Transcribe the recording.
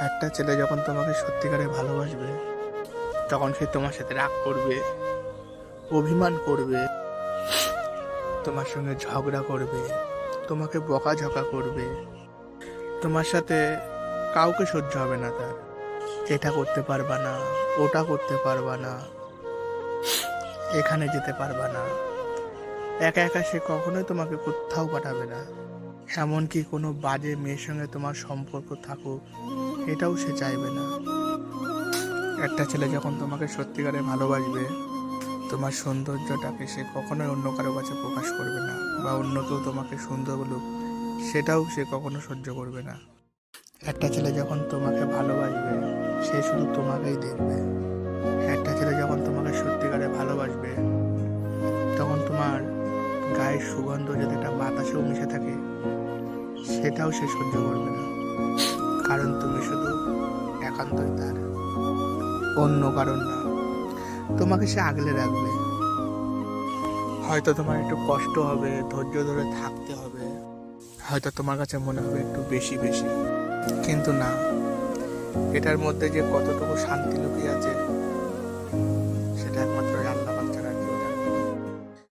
একটা ছেলে যখন তোমাকে সত্যিকারে ভালোবাসবে তখন সে তোমার সাথে রাগ করবে, অভিমান করবে, তোমার সঙ্গে ঝগড়া করবে, তোমাকে বকাঝকা করবে। তোমার সাথে কাউকে সহ্য হবে না তার। এটা করতে পারবা না, ওটা করতে পারবা না, এখানে যেতে পারবা না। একা একা সে কখনোই তোমাকে কোথাও পাঠাবে না। এমনকি কোনো বাজে মেয়ের সঙ্গে তোমার সম্পর্ক থাকুক, এটাও সে চাইবে না। একটা ছেলে যখন তোমাকে সত্যিকারে ভালোবাসবে, তোমার সৌন্দর্যটাকে সে কখনোই অন্য কারো কাছে প্রকাশ করবে না, বা অন্য কেউ তোমাকে সুন্দর বলুক সেটাও সে কখনো সহ্য করবে না। একটা ছেলে যখন তোমাকে ভালোবাসবে সে শুধু তোমাকেই দেখবে। একটা ছেলে যখন তোমাকে সত্যিকারে ভালোবাসবে তখন তোমার গায়ের সুগন্ধ যদি একটা বাতাসেও মিশে থাকে সেটাও সে সহ্য করবে না, কারণ তুমি শুধু একান্তই তার, অন্য কারণ না। তোমাকে সে আগলে রাখবে। হয়তো তোমার একটু কষ্ট হবে, ধৈর্য ধরে থাকতে হবে, হয়তো তোমার কাছে মনে হবে একটু বেশি বেশি, কিন্তু না, এটার মধ্যে যে কতটুকু শান্তি লুকিয়ে আছে